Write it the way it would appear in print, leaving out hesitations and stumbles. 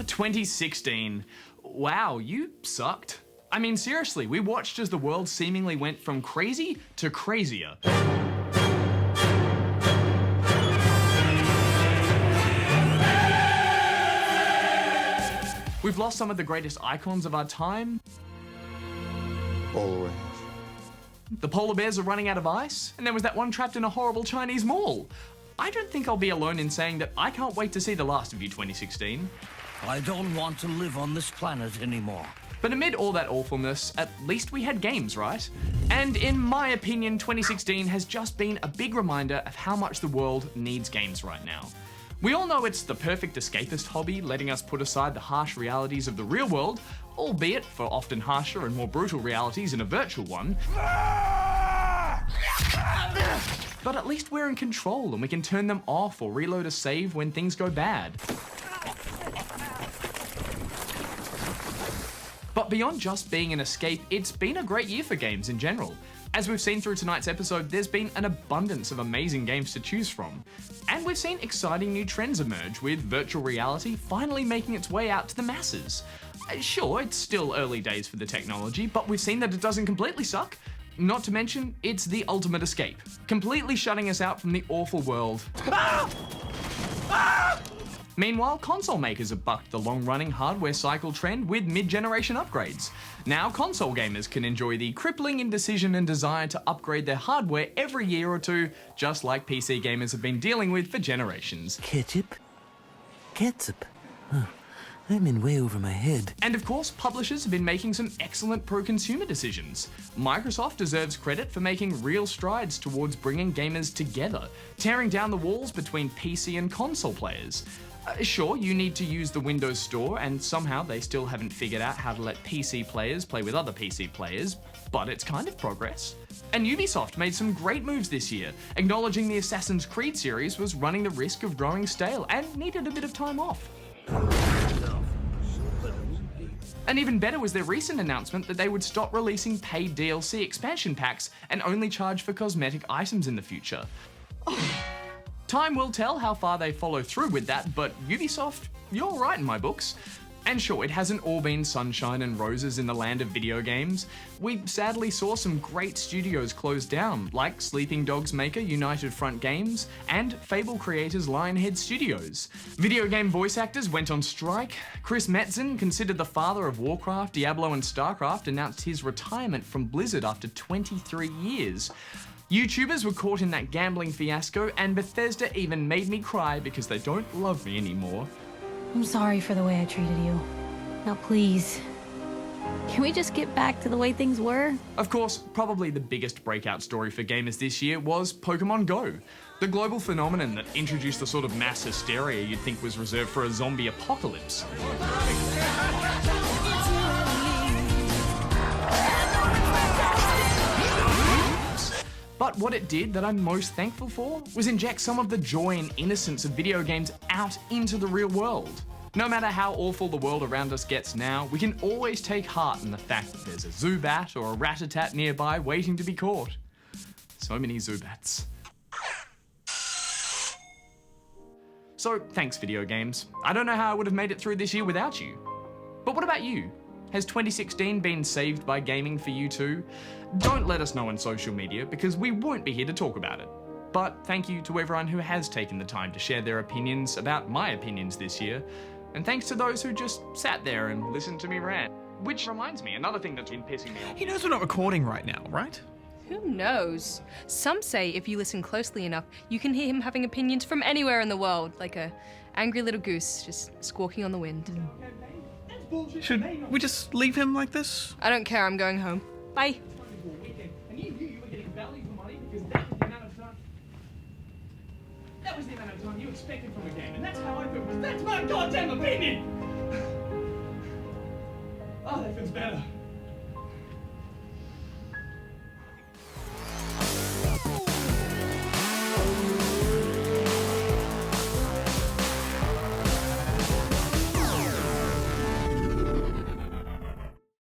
2016. Wow, you sucked. I mean, seriously, we watched as the world seemingly went from crazy to crazier. We've lost some of the greatest icons of our time. Always. The polar bears are running out of ice, and there was that one trapped in a horrible Chinese mall. I don't think I'll be alone in saying that I can't wait to see the last of you, 2016. I don't want to live on this planet anymore. But amid all that awfulness, at least we had games, right? And in my opinion, 2016 has just been a big reminder of how much the world needs games right now. We all know it's the perfect escapist hobby, letting us put aside the harsh realities of the real world, albeit for often harsher and more brutal realities in a virtual one. But at least we're in control and we can turn them off or reload a save when things go bad. But beyond just being an escape, it's been a great year for games in general. As we've seen through tonight's episode, there's been an abundance of amazing games to choose from. And we've seen exciting new trends emerge, with virtual reality finally making its way out to the masses. Sure, it's still early days for the technology, but we've seen that it doesn't completely suck. Not to mention, it's the ultimate escape, completely shutting us out from the awful world. Meanwhile, console makers have bucked the long-running hardware cycle trend with mid-generation upgrades. Now, console gamers can enjoy the crippling indecision and desire to upgrade their hardware every year or two, just like PC gamers have been dealing with for generations. Ketchup? Ketchup? Huh. I'm in way over my head. And of course, publishers have been making some excellent pro-consumer decisions. Microsoft deserves credit for making real strides towards bringing gamers together, tearing down the walls between PC and console players. Sure, you need to use the Windows Store, and somehow they still haven't figured out how to let PC players play with other PC players, but it's kind of progress. And Ubisoft made some great moves this year, acknowledging the Assassin's Creed series was running the risk of growing stale and needed a bit of time off. And even better was their recent announcement that they would stop releasing paid DLC expansion packs and only charge for cosmetic items in the future. Time will tell how far they follow through with that, but Ubisoft, you're right in my books. And sure, it hasn't all been sunshine and roses in the land of video games. We sadly saw some great studios close down, like Sleeping Dogs maker United Front Games and Fable creators Lionhead Studios. Video game voice actors went on strike. Chris Metzen, considered the father of Warcraft, Diablo and StarCraft, announced his retirement from Blizzard after 23 years. YouTubers were caught in that gambling fiasco, and Bethesda even made me cry because they don't love me anymore. I'm sorry for the way I treated you. Now please, can we just get back to the way things were? Of course, probably the biggest breakout story for gamers this year was Pokemon Go, the global phenomenon that introduced the sort of mass hysteria you'd think was reserved for a zombie apocalypse. But what it did that I'm most thankful for was inject some of the joy and innocence of video games out into the real world. No matter how awful the world around us gets now, we can always take heart in the fact that there's a Zubat or a Rat-a-tat nearby waiting to be caught. So many Zubats. So thanks, video games. I don't know how I would have made it through this year without you. But what about you? Has 2016 been saved by gaming for you too? Don't let us know on social media because we won't be here to talk about it. But thank you to everyone who has taken the time to share their opinions about my opinions this year. And thanks to those who just sat there and listened to me rant. Which reminds me, another thing that's been pissing me off. He knows we're not recording right now, right? Who knows? Some say if you listen closely enough, you can hear him having opinions from anywhere in the world, like a angry little goose just squawking on the wind. Should we just leave him like this? I don't care, I'm going home. Bye. That was the amount of time you expected from a game, and that's how I feel, because that's my goddamn opinion! Oh, that feels better.